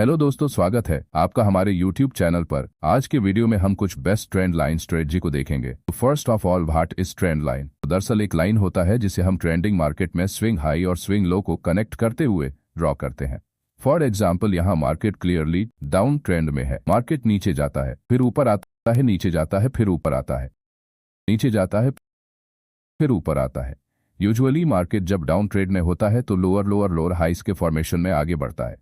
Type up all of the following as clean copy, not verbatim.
Hello दोस्तों, स्वागत है आपका हमारे YouTube चैनल पर। आज के वीडियो में हम कुछ बेस्ट ट्रेंड लाइन स्ट्रेटजी को देखेंगे। First of all, what is trend line? दरअसल एक लाइन होता है जिसे हम ट्रेंडिंग मार्केट में स्विंग हाई और स्विंग लो को कनेक्ट करते हुए ड्रॉ करते हैं। फॉर एग्जाम्पल, यहाँ मार्केट क्लियरली डाउन ट्रेंड में है। मार्केट नीचे जाता है, फिर ऊपर आता है, नीचे जाता है, फिर ऊपर आता है, नीचे जाता है, फिर ऊपर आता है। यूजुअली मार्केट जब डाउन ट्रेंड में होता है तो लोअर हाइस के फॉर्मेशन में आगे बढ़ता है।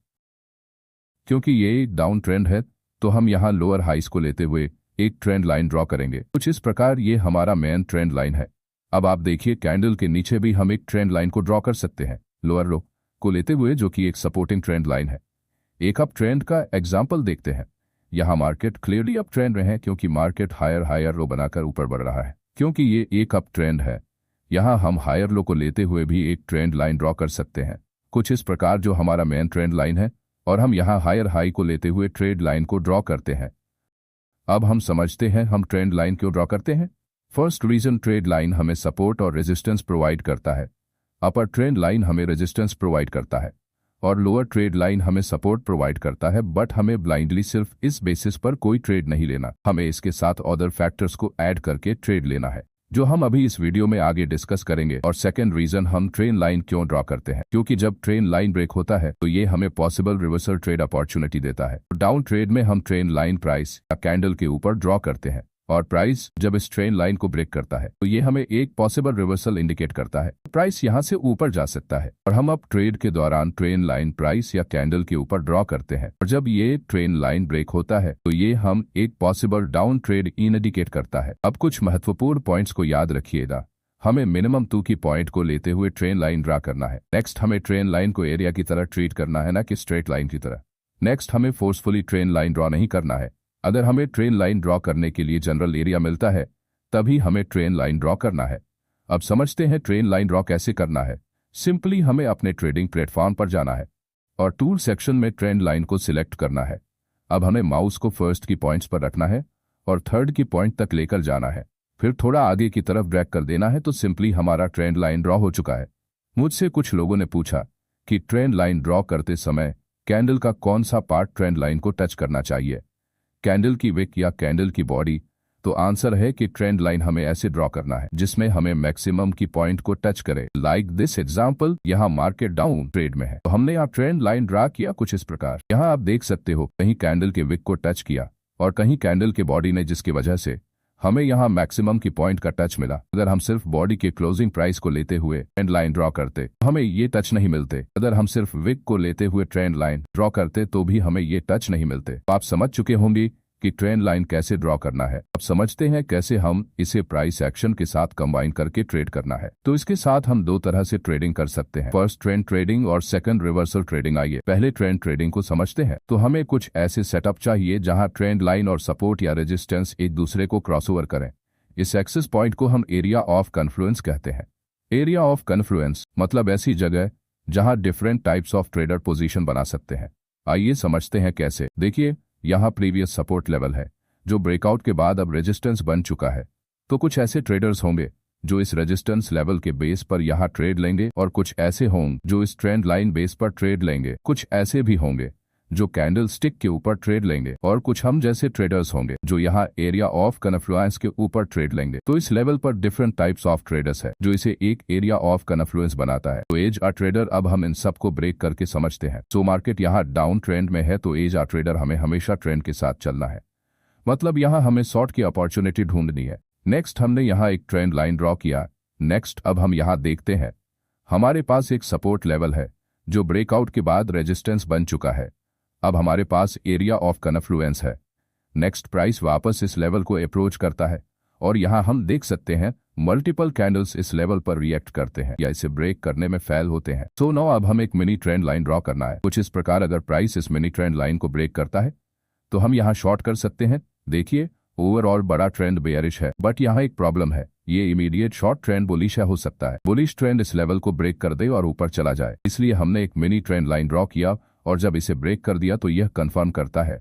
क्योंकि ये एक डाउन ट्रेंड है तो हम यहाँ लोअर हाइस को लेते हुए एक ट्रेंड लाइन ड्रॉ करेंगे। कुछ इस प्रकार ये हमारा मेन ट्रेंड लाइन है। अब आप देखिए, कैंडल के नीचे भी हम एक ट्रेंड लाइन को ड्रॉ कर सकते हैं लोअर लो को लेते हुए, जो कि एक सपोर्टिंग ट्रेंड लाइन है। एक अप ट्रेंड का एग्जाम्पल देखते हैं। यहाँ मार्केट क्लियरली अप ट्रेंड में है क्योंकि मार्केट हायर लो बनाकर ऊपर बढ़ रहा है। क्योंकि ये एक अप ट्रेंड है, यहाँ हम हायर लो को लेते हुए भी एक ट्रेंड लाइन ड्रॉ कर सकते हैं कुछ इस प्रकार, जो हमारा मेन ट्रेंड लाइन है। और हम यहाँ हायर हाई को लेते हुए ट्रेड लाइन को ड्रॉ करते हैं। अब हम समझते हैं हम ट्रेंड लाइन क्यों ड्रॉ करते हैं। फर्स्ट रीजन, ट्रेड लाइन हमें सपोर्ट और रेजिस्टेंस प्रोवाइड करता है। अपर ट्रेंड लाइन हमें रेजिस्टेंस प्रोवाइड करता है और लोअर ट्रेड लाइन हमें सपोर्ट प्रोवाइड करता है। बट हमें ब्लाइंडली सिर्फ इस बेसिस पर कोई ट्रेड नहीं लेना, हमें इसके साथ अदर फैक्टर्स को ऐड करके ट्रेड लेना है, जो हम अभी इस वीडियो में आगे डिस्कस करेंगे। और सेकंड रीजन, हम ट्रेंड लाइन क्यों ड्रॉ करते हैं, क्योंकि जब ट्रेंड लाइन ब्रेक होता है तो ये हमें पॉसिबल रिवर्सल ट्रेड अपॉर्चुनिटी देता है। डाउन ट्रेड में हम ट्रेंड लाइन प्राइस या कैंडल के ऊपर ड्रॉ करते हैं और प्राइस जब इस ट्रेंड लाइन को ब्रेक करता है तो ये हमें एक पॉसिबल रिवर्सल इंडिकेट करता है। प्राइस यहाँ से ऊपर जा सकता है और हम अब ट्रेड के दौरान ट्रेंड लाइन प्राइस या कैंडल के ऊपर ड्रॉ करते हैं। और जब ये ट्रेंड लाइन ब्रेक होता है तो ये हम एक पॉसिबल डाउन ट्रेड इंडिकेट करता है। अब कुछ महत्वपूर्ण पॉइंट्स को याद रखिएगा। हमें मिनिमम 2 की पॉइंट को लेते हुए ट्रेंड लाइन ड्रा करना है। नेक्स्ट, हमें ट्रेंड लाइन को एरिया की तरह ट्रीट करना है, ना कि स्ट्रेट लाइन की तरह। नेक्स्ट, हमें फोर्सफुली ट्रेंड लाइन ड्रॉ नहीं करना है। अगर हमें ट्रेंड लाइन ड्रॉ करने के लिए जनरल एरिया मिलता है तभी हमें ट्रेंड लाइन ड्रॉ करना है। अब समझते हैं ट्रेंड लाइन ड्रॉ कैसे करना है। सिंपली हमें अपने ट्रेडिंग प्लेटफॉर्म पर जाना है और टूल सेक्शन में ट्रेंड लाइन को सिलेक्ट करना है। अब हमें माउस को फर्स्ट की पॉइंट्स पर रखना है और थर्ड की पॉइंट तक लेकर जाना है, फिर थोड़ा आगे की तरफ ड्रैग कर देना है तो सिंपली हमारा ट्रेंड लाइन ड्रॉ हो चुका है। मुझसे कुछ लोगों ने पूछा कि ट्रेंड लाइन ड्रॉ करते समय कैंडल का कौन सा पार्ट ट्रेंड लाइन को टच करना चाहिए, कैंडल की विक या कैंडल की बॉडी। तो आंसर है कि ट्रेंड लाइन हमें ऐसे ड्रॉ करना है जिसमें हमें मैक्सिमम की पॉइंट को टच करे। लाइक दिस एग्जांपल, यहाँ मार्केट डाउन ट्रेड में है तो हमने यहाँ ट्रेंड लाइन ड्रा किया कुछ इस प्रकार। यहाँ आप देख सकते हो कहीं कैंडल के विक को टच किया और कहीं कैंडल के बॉडी ने, जिसकी वजह से हमें यहाँ मैक्सिमम की पॉइंट का टच मिला। अगर हम सिर्फ बॉडी के क्लोजिंग प्राइस को लेते हुए ट्रेंड लाइन ड्रॉ करते तो हमें ये टच नहीं मिलते। अगर हम सिर्फ विक को लेते हुए ट्रेंड लाइन ड्रॉ करते तो भी हमें ये टच नहीं मिलते। तो आप समझ चुके होंगे कि ट्रेंड लाइन कैसे ड्रॉ करना है। अब समझते हैं कैसे हम इसे प्राइस एक्शन के साथ कंबाइन करके ट्रेड करना है। तो इसके साथ हम 2 तरह से ट्रेडिंग कर सकते हैं, फर्स्ट ट्रेंड ट्रेडिंग और सेकंड रिवर्सल ट्रेडिंग। आइए पहले ट्रेंड ट्रेडिंग को समझते हैं। तो हमें कुछ ऐसे सेटअप चाहिए जहां ट्रेंड लाइन और सपोर्ट या रेजिस्टेंस एक दूसरे को क्रॉसओवर करें। इस एक्सिस पॉइंट को हम एरिया ऑफ कन्फ्लुएंस कहते हैं। एरिया ऑफ कन्फ्लुएंस मतलब ऐसी जगह जहां different types of trader position बना सकते हैं। आइए समझते हैं कैसे। देखिए, यहाँ प्रीवियस सपोर्ट लेवल है जो ब्रेकआउट के बाद अब रेजिस्टेंस बन चुका है। तो कुछ ऐसे ट्रेडर्स होंगे जो इस रेजिस्टेंस लेवल के बेस पर यहाँ ट्रेड लेंगे और कुछ ऐसे होंगे जो इस ट्रेंड लाइन बेस पर ट्रेड लेंगे। कुछ ऐसे भी होंगे जो कैंडल स्टिक के ऊपर ट्रेड लेंगे और कुछ हम जैसे ट्रेडर्स होंगे जो यहाँ एरिया ऑफ कन्फ्लुएंस के ऊपर ट्रेड लेंगे। तो इस लेवल पर डिफरेंट टाइप्स ऑफ ट्रेडर्स है जो इसे एक एरिया ऑफ कन्फ्लुएंस बनाता है। तो एज आ ट्रेडर, अब हम इन सब को ब्रेक करके समझते हैं। सो मार्केट यहाँ डाउन ट्रेंड में है तो एज आ ट्रेडर हमें हमेशा ट्रेंड के साथ चलना है, मतलब यहाँ हमें शॉर्ट की अपॉर्चुनिटी ढूंढनी है। नेक्स्ट, हमने यहाँ एक ट्रेंड लाइन ड्रॉ किया। नेक्स्ट, अब हम यहाँ देखते हैं हमारे पास एक सपोर्ट लेवल है जो ब्रेकआउट के बाद रेजिस्टेंस बन चुका है। अब हमारे पास एरिया ऑफ कन्फ्लुएंस है। नेक्स्ट, प्राइस वापस इस लेवल को अप्रोच करता है और यहाँ हम देख सकते हैं मल्टीपल कैंडल्स इस लेवल पर रिएक्ट करते हैं या इसे ब्रेक करने में फेल होते हैं। सो नाउ अब हम एक मिनी ट्रेंड लाइन ड्रॉ करना है कुछ इस प्रकार। अगर प्राइस इस मिनी ट्रेंड लाइन को ब्रेक करता है तो हम यहाँ शॉर्ट कर सकते हैं। देखिए, ओवरऑल बड़ा ट्रेंड बेयरिश है, बट यहाँ एक प्रॉब्लम है, ये इमीडिएट शॉर्ट ट्रेंड बुलिश हो सकता है। बुलिश ट्रेंड इस लेवल को ब्रेक कर दे और ऊपर चला जाए, इसलिए हमने एक मिनी ट्रेंड लाइन ड्रॉ किया और जब इसे ब्रेक कर दिया तो यह कंफर्म करता है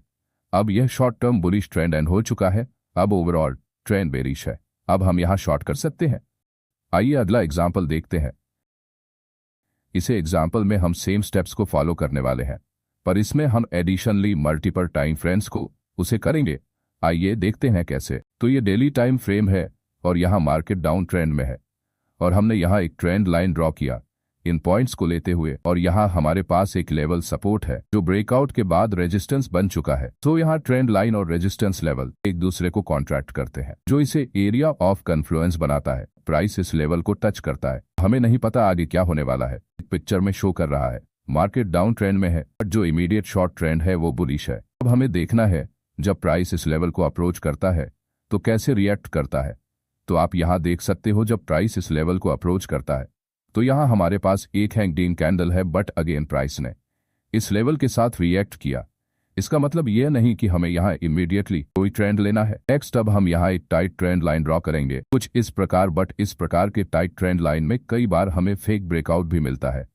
अब यह short term bullish trend and हो चुका है। अब ओवरऑल ट्रेंड बेरिश है। अब हम यहाँ शॉर्ट कर सकते हैं। आइए अगला एग्जाम्पल देखते हैं। इसे एग्जाम्पल में हम सेम स्टेप्स को फॉलो करने वाले हैं। पर इसमें हम एडिशनली मल्टीपल टाइम फ्रेम्स को उसे करेंगे। आइए देखते हैं कैसे। तो ये डेली टाइम फ्रेम है और यहाँ मार्केट डाउन ट्रेंड में है और हमने यहाँ एक ट्रेंड लाइन ड्रॉ किया इन पॉइंट्स को लेते हुए, और यहाँ हमारे पास एक लेवल सपोर्ट है जो ब्रेकआउट के बाद रेजिस्टेंस बन चुका है। तो यहाँ ट्रेंड लाइन और रेजिस्टेंस लेवल एक दूसरे को कॉन्ट्रैक्ट करते हैं, जो इसे एरिया ऑफ कन्फ्लुएंस बनाता है। प्राइस इस लेवल को टच करता है। हमें नहीं पता आगे क्या होने वाला है। पिक्चर में शो कर रहा है मार्केट डाउन ट्रेंड में है, बट जो इमीडिएट शॉर्ट ट्रेंड है वो बुलिश है। अब हमें देखना है जब प्राइस इस लेवल को अप्रोच करता है तो कैसे रिएक्ट करता है। तो आप यहाँ देख सकते हो जब प्राइस इस लेवल को अप्रोच करता है तो यहाँ हमारे पास एक हैंगडिंग कैंडल है, बट अगेन प्राइस ने इस लेवल के साथ रिएक्ट किया। इसका मतलब यह नहीं कि हमें यहाँ इमीडिएटली कोई ट्रेंड लेना है। नेक्स्ट अब हम यहाँ एक टाइट ट्रेंड लाइन ड्रॉ करेंगे कुछ इस प्रकार, बट इस प्रकार के टाइट ट्रेंड लाइन में कई बार हमें फेक ब्रेकआउट भी मिलता है।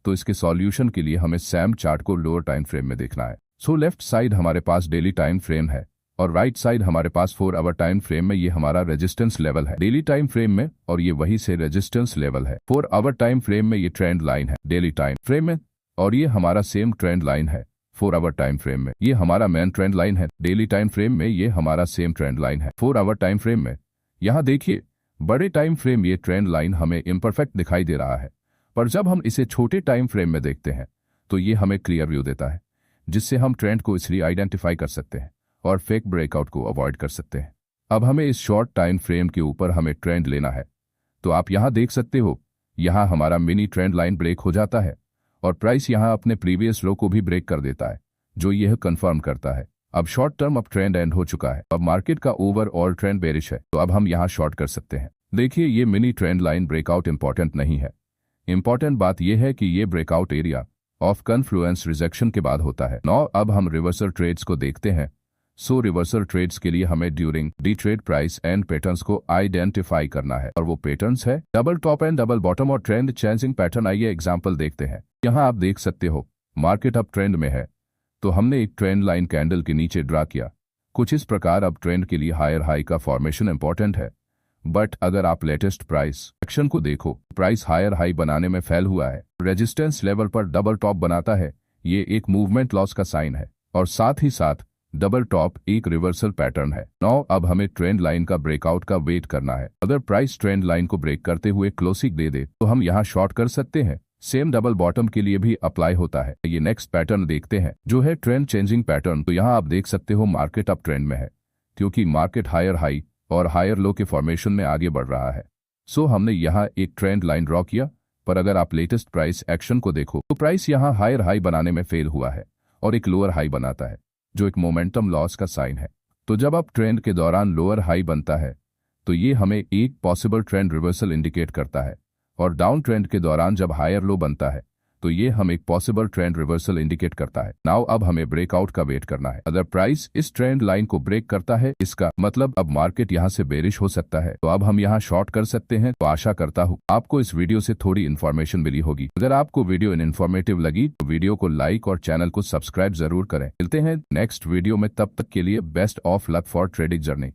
तो इसके सॉल्यूशन के लिए हमें सैम चार्ट को लोअर टाइम फ्रेम में देखना है। सो लेफ्ट साइड हमारे पास डेली टाइम फ्रेम है और राइट साइड हमारे पास 4 आवर टाइम फ्रेम में ये हमारा रेजिस्टेंस लेवल है डेली टाइम फ्रेम में, और ये वही से रेजिस्टेंस लेवल है 4 आवर टाइम फ्रेम में। ये ट्रेंड लाइन है डेली टाइम फ्रेम में, और ये हमारा सेम ट्रेंड लाइन है 4 आवर टाइम फ्रेम में। ये हमारा मेन ट्रेंड लाइन है डेली टाइम फ्रेम में, ये हमारा सेम ट्रेंड लाइन है 4 आवर टाइम फ्रेम में। यहाँ देखिए बड़े टाइम फ्रेम ये ट्रेंड लाइन हमें इम्परफेक्ट दिखाई दे रहा है, पर जब हम इसे छोटे टाइम फ्रेम में देखते हैं तो ये हमें क्लियर व्यू देता है, जिससे हम ट्रेंड को इसलिए आइडेंटिफाई कर सकते हैं और फेक ब्रेकआउट को अवॉइड कर सकते हैं। अब हमें इस शॉर्ट टाइम फ्रेम के ऊपर हमें ट्रेंड लेना है। तो आप यहाँ देख सकते हो यहाँ हमारा मिनी ट्रेंड लाइन ब्रेक हो जाता है और प्राइस यहाँ अपने प्रीवियस लो को भी ब्रेक कर देता है, जो यह कंफर्म करता है अब short term up trend and हो चुका है। अब मार्केट का ओवरऑल ट्रेंड बेरिश है, तो अब हम यहाँ शॉर्ट कर सकते हैं। देखिए ये mini trend line breakout important नहीं है। इंपॉर्टेंट बात यह है कि ये breakout area of confluence rejection के बाद होता है। नौ अब हम रिवर्सल ट्रेड्स को देखते हैं। सो रिवर्सल ट्रेड्स के लिए हमें during D trade price and patterns को आइडेंटिफाई करना है, और वो पैटर्न्स है double top and double bottom और ट्रेंड चेंजिंग पैटर्न। आइए एग्जांपल देखते हैं। यहाँ आप देख सकते हो मार्केट अब ट्रेंड में है, तो हमने एक ट्रेंड लाइन कैंडल के नीचे ड्रा किया कुछ इस प्रकार। अब ट्रेंड के लिए हायर हाई का फॉर्मेशन इंपॉर्टेंट है, बट अगर आप लेटेस्ट प्राइस एक्शन को देखो, प्राइस हायर हाई बनाने में फेल हुआ है, रेजिस्टेंस लेवल पर डबल टॉप बनाता है। ये एक मूवमेंट लॉस का साइन है, और साथ ही साथ डबल टॉप एक रिवर्सल पैटर्न है। नौ अब हमें ट्रेंड लाइन का ब्रेकआउट का वेट करना है। अगर प्राइस ट्रेंड लाइन को ब्रेक करते हुए क्लोजिंग दे दे तो हम यहाँ शॉर्ट कर सकते हैं। सेम डबल बॉटम के लिए भी अप्लाई होता है। ये नेक्स्ट पैटर्न देखते हैं जो है ट्रेंड चेंजिंग पैटर्न। तो यहाँ आप देख सकते हो मार्केट अप ट्रेंड में है, क्योंकि मार्केट हायर हाई और हायर लो के फॉर्मेशन में आगे बढ़ रहा है। सो हमने यहाँ एक ट्रेंड लाइन ड्रॉ किया, पर अगर आप लेटेस्ट प्राइस एक्शन को देखो तो प्राइस यहाँ हायर हाई बनाने में फेल हुआ है और एक लोअर हाई बनाता है, जो एक मोमेंटम लॉस का साइन है। तो जब आप ट्रेंड के दौरान लोअर हाई बनता है तो ये हमें एक पॉसिबल ट्रेंड रिवर्सल इंडिकेट करता है, और डाउन ट्रेंड के दौरान जब हायर लो बनता है तो ये हम एक पॉसिबल ट्रेंड रिवर्सल इंडिकेट करता है। नाउ अब हमें ब्रेकआउट का वेट करना है। अगर प्राइस इस ट्रेंड लाइन को ब्रेक करता है, इसका मतलब अब मार्केट यहाँ से बेरिश हो सकता है, तो अब हम यहाँ शॉर्ट कर सकते हैं। तो आशा करता हूँ आपको इस वीडियो से थोड़ी इन्फॉर्मेशन मिली होगी। अगर आपको वीडियो इन्फॉर्मेटिव लगी तो वीडियो को लाइक और चैनल को सब्सक्राइब जरूर करें। मिलते हैं नेक्स्ट वीडियो में, तब तक के लिए best of luck for trading journey.